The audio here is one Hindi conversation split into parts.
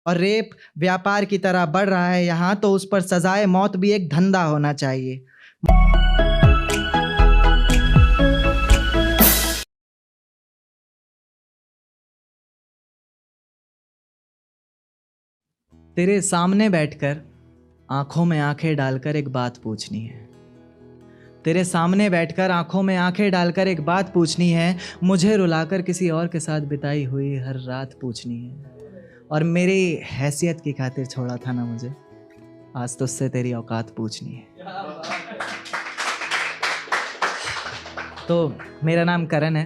और रेप व्यापार की तरह बढ़ रहा है यहाँ, तो उस पर सजाए मौत भी एक धंधा होना चाहिए। तेरे सामने बैठकर आंखों में आंखें डालकर एक बात पूछनी है। तेरे सामने बैठकर आंखों में आंखें डालकर एक बात पूछनी है। मुझे रुलाकर किसी और के साथ बिताई हुई हर रात पूछनी है। और मेरी हैसियत की खातिर छोड़ा था ना मुझे, आज तुझसे तेरी औकात पूछनी है। तो मेरा नाम करण है,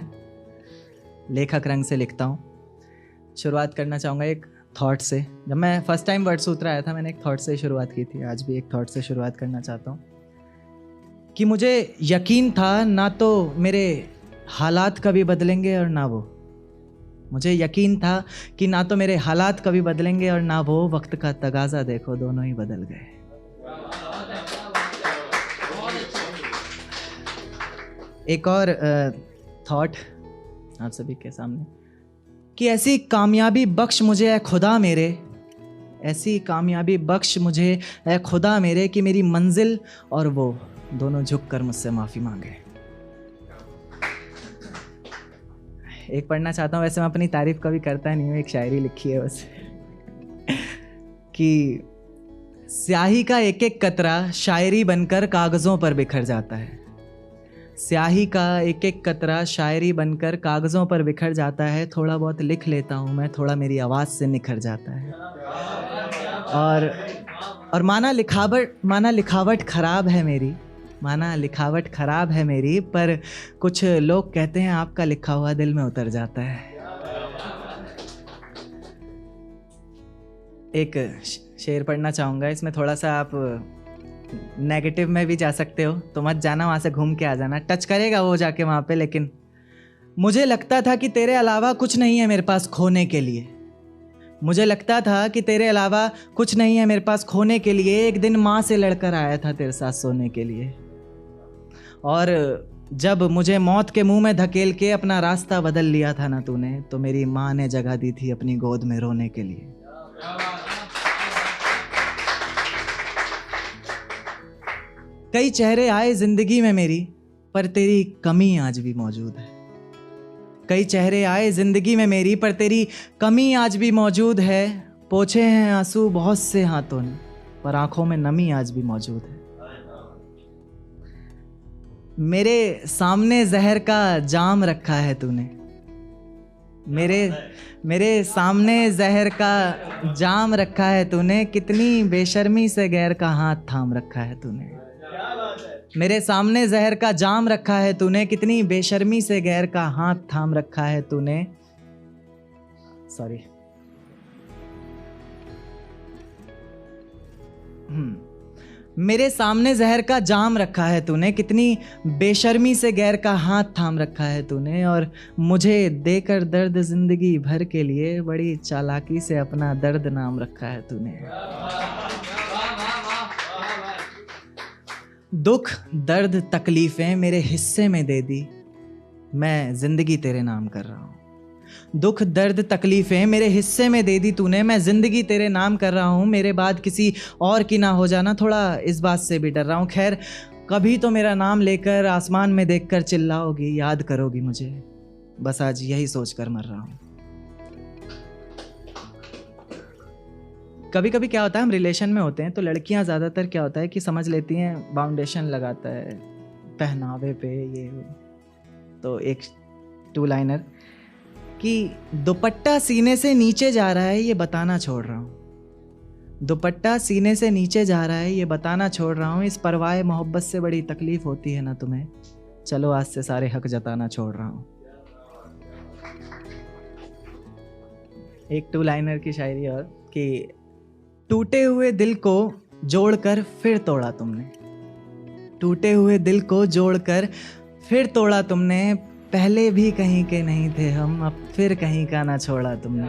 लेखक रंग से लिखता हूँ। शुरुआत करना चाहूँगा एक थॉट से। जब मैं फर्स्ट टाइम वर्ड सूत्र आया था, मैंने एक थॉट से शुरुआत की थी। आज भी एक थॉट से शुरुआत करना चाहता हूँ कि मुझे यकीन था ना तो मेरे हालात कभी बदलेंगे और ना वो। मुझे यकीन था कि ना तो मेरे हालात कभी बदलेंगे और ना वो। वक्त का तगाजा देखो, दोनों ही बदल गए। एक और थॉट आप सभी के सामने कि ऐसी कामयाबी बख्श मुझे ऐ खुदा मेरे, ऐसी कामयाबी बख्श मुझे ऐ खुदा मेरे कि मेरी मंजिल और वो दोनों झुककर मुझसे माफ़ी मांगे। एक पढ़ना चाहता हूँ, वैसे मैं अपनी तारीफ कभी करता नहीं हूँ, एक शायरी लिखी है बस कि स्याही का एक एक कतरा शायरी बनकर कागज़ों पर बिखर जाता है। स्याही का एक एक कतरा शायरी बनकर कागज़ों पर बिखर जाता है। थोड़ा बहुत लिख लेता हूँ मैं, थोड़ा मेरी आवाज़ से निखर जाता है। और माना लिखावट ख़राब है मेरी, माना लिखावट ख़राब है मेरी, पर कुछ लोग कहते हैं आपका लिखा हुआ दिल में उतर जाता है। एक शेर पढ़ना चाहूँगा, इसमें थोड़ा सा आप नेगेटिव में भी जा सकते हो, तो मत जाना, वहाँ से घूम के आ जाना। टच करेगा वो जाके वहाँ पे। लेकिन मुझे लगता था कि तेरे अलावा कुछ नहीं है मेरे पास खोने के लिए। मुझे लगता था कि तेरे अलावा कुछ नहीं है मेरे पास खोने के लिए। एक दिन माँ से लड़कर आया था तेरे साथ सोने के लिए। और जब मुझे मौत के मुंह में धकेल के अपना रास्ता बदल लिया था ना तूने, तो मेरी माँ ने जगह दी थी अपनी गोद में रोने के लिए। कई चेहरे आए जिंदगी में मेरी, पर तेरी कमी आज भी मौजूद है। कई चेहरे आए जिंदगी में मेरी, पर तेरी कमी आज भी मौजूद है। पोंछे हैं आंसू बहुत से हाथों ने, पर आंखों में नमी आज भी मौजूद है। मेरे सामने जहर का जाम रखा है तूने, मेरे सामने जहर का जाम रखा है तूने। कितनी बेशर्मी से गैर का हाथ थाम रखा है तूने। मेरे सामने जहर का जाम रखा है तूने, कितनी बेशर्मी से गैर का हाथ थाम रखा है तूने। सॉरी। मेरे सामने जहर का जाम रखा है तूने, कितनी बेशर्मी से गैर का हाथ थाम रखा है तूने। और मुझे देकर दर्द जिंदगी भर के लिए बड़ी चालाकी से अपना दर्द नाम रखा है तूने। दुख दर्द तकलीफें मेरे हिस्से में दे दी, मैं जिंदगी तेरे नाम कर रहा हूँ। दुख दर्द तकलीफें मेरे हिस्से में दे दी तूने, मैं जिंदगी तेरे नाम कर रहा हूँ। मेरे बाद किसी और की ना हो जाना, थोड़ा इस बात से भी डर रहा हूँ। खैर, कभी तो मेरा नाम लेकर आसमान में देखकर चिल्लाओगी, याद करोगी मुझे, बस आज यही सोचकर मर रहा हूँ। कभी कभी क्या होता है, हम रिलेशन में होते हैं तो लड़कियां ज़्यादातर क्या होता है कि समझ लेती हैं बाउंडेशन लगाता है पहनावे पे ये वो। तो एक 2 लाइनर कि दुपट्टा सीने से नीचे जा रहा है ये बताना छोड़ रहा हूँ। दुपट्टा सीने से नीचे जा रहा है ये बताना छोड़ रहा हूँ। इस परवाए मोहब्बत से बड़ी तकलीफ होती है ना तुम्हें, चलो आज से सारे हक जताना छोड़ रहा हूँ। एक 2 लाइनर की शायरी और कि टूटे हुए दिल को जोड़कर फिर तोड़ा तुमने, टूटे हुए दिल को जोड़कर फिर तोड़ा तुमने। पहले भी कहीं के नहीं थे हम, अब फिर कहीं का ना छोड़ा तुमने।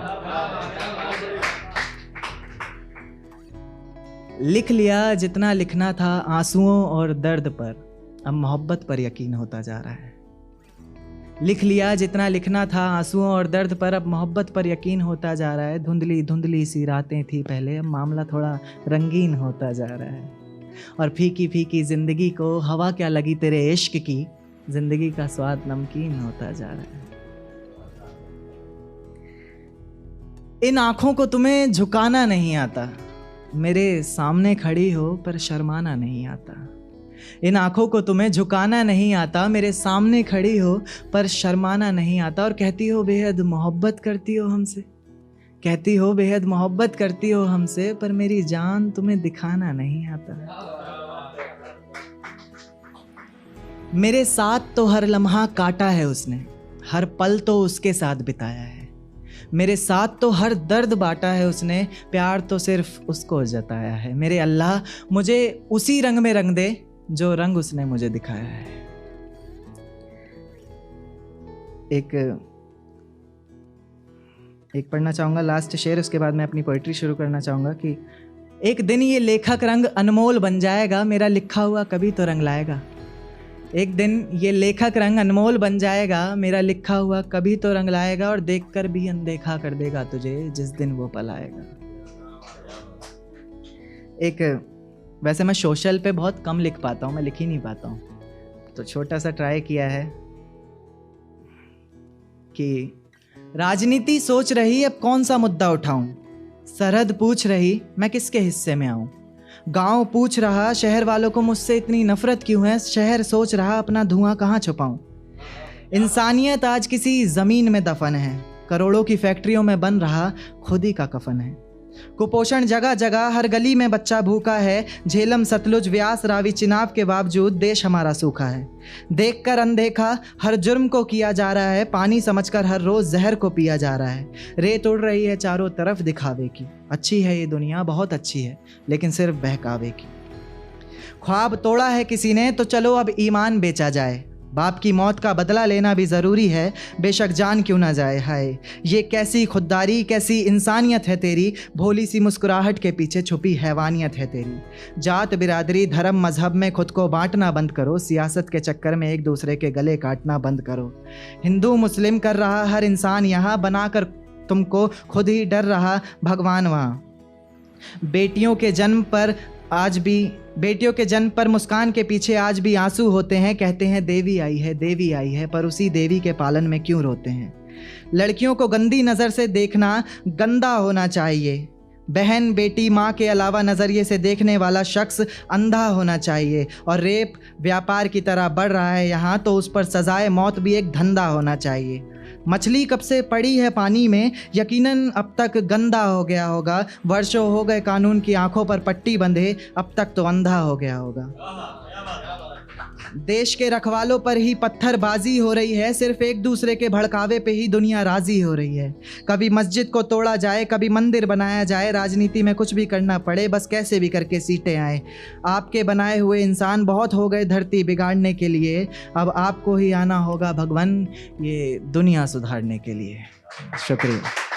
लिख लिया जितना लिखना था आंसुओं और दर्द पर, अब मोहब्बत पर यकीन होता जा रहा है। लिख लिया जितना लिखना था आंसुओं और दर्द पर, अब मोहब्बत पर यकीन होता जा रहा है। धुंधली धुंधली सी रातें थी पहले, अब मामला थोड़ा रंगीन होता जा रहा है। और फीकी फीकी ज़िंदगी को हवा क्या लगी तेरे इश्क की, ज़िंदगी का स्वाद नमकीन होता जा रहा है। इन आँखों को तुम्हें झुकाना नहीं आता, मेरे सामने खड़ी हो पर शर्माना नहीं आता। इन आँखों को तुम्हें झुकाना नहीं आता, मेरे सामने खड़ी हो पर शर्माना नहीं आता। और कहती हो बेहद मोहब्बत करती हो हमसे, कहती हो बेहद मोहब्बत करती हो हमसे, पर मेरी जान तुम्हें दिखाना नहीं आता। मेरे साथ तो हर लम्हा काटा है उसने, हर पल तो उसके साथ बिताया है। मेरे साथ तो हर दर्द बांटा है उसने, प्यार तो सिर्फ उसको जताया है। मेरे अल्लाह मुझे उसी रंग में रंग दे जो रंग उसने मुझे दिखाया है। एक पढ़ना चाहूँगा लास्ट शेर, उसके बाद मैं अपनी पोइट्री शुरू करना चाहूँगा कि एक दिन ये लेखक रंग अनमोल बन जाएगा, मेरा लिखा हुआ कभी तो रंग लाएगा। एक दिन ये लेखक रंग अनमोल बन जाएगा, मेरा लिखा हुआ कभी तो रंग लाएगा। और देखकर भी अनदेखा कर देगा तुझे जिस दिन वो पल आएगा। वैसे मैं सोशल पे बहुत कम लिख पाता हूँ, मैं लिख ही नहीं पाता हूँ, तो छोटा सा ट्राई किया है कि राजनीति सोच रही अब कौन सा मुद्दा उठाऊं, सरहद पूछ रही मैं किसके हिस्से में आऊं, गांव पूछ रहा शहर वालों को मुझसे इतनी नफरत क्यों है, शहर सोच रहा अपना धुआं कहाँ छुपाऊं। इंसानियत आज किसी ज़मीन में दफन है, करोड़ों की फैक्ट्रियों में बन रहा खुद ही का कफन है। कुपोषण जगह जगह, हर गली में बच्चा भूखा है, झेलम सतलुज व्यास रावी चिनाब के बावजूद देश हमारा सूखा है। देखकर अनदेखा हर जुर्म को किया जा रहा है, पानी समझकर हर रोज़ जहर को पिया जा रहा है। रेत उड़ रही है चारों तरफ दिखावे की, अच्छी है ये दुनिया बहुत अच्छी है, लेकिन सिर्फ बहकावे की। ख्वाब तोड़ा है किसी ने तो चलो अब ईमान बेचा जाए, बाप की मौत का बदला लेना भी ज़रूरी है, बेशक जान क्यों ना जाए। हाय ये कैसी खुददारी कैसी इंसानियत है तेरी, भोली सी मुस्कुराहट के पीछे छुपी हैवानियत है तेरी। जात बिरादरी धर्म मजहब में खुद को बांटना बंद करो, सियासत के चक्कर में एक दूसरे के गले काटना बंद करो। हिंदू मुस्लिम कर रहा हर इंसान यहाँ, बनाकर तुमको खुद ही डर रहा भगवान वहाँ। बेटियों के जन्म पर मुस्कान के पीछे आज भी आंसू होते हैं, कहते हैं देवी आई है, पर उसी देवी के पालन में क्यों रोते हैं। लड़कियों को गंदी नज़र से देखना गंदा होना चाहिए, बहन बेटी माँ के अलावा नज़रिए से देखने वाला शख्स अंधा होना चाहिए। और रेप व्यापार की तरह बढ़ रहा है यहाँ, तो उस पर सजाए मौत भी एक धंधा होना चाहिए। मछली कब से पड़ी है पानी में, यकीनन अब तक गंदा हो गया होगा। वर्षों हो गए कानून की आंखों पर पट्टी बंधे, अब तक तो अंधा हो गया होगा। देश के रखवालों पर ही पत्थरबाजी हो रही है, सिर्फ एक दूसरे के भड़कावे पे ही दुनिया राजी हो रही है। कभी मस्जिद को तोड़ा जाए, कभी मंदिर बनाया जाए, राजनीति में कुछ भी करना पड़े, बस कैसे भी करके सीटें आए। आपके बनाए हुए इंसान बहुत हो गए धरती बिगाड़ने के लिए, अब आपको ही आना होगा भगवान ये दुनिया सुधारने के लिए। शुक्रिया।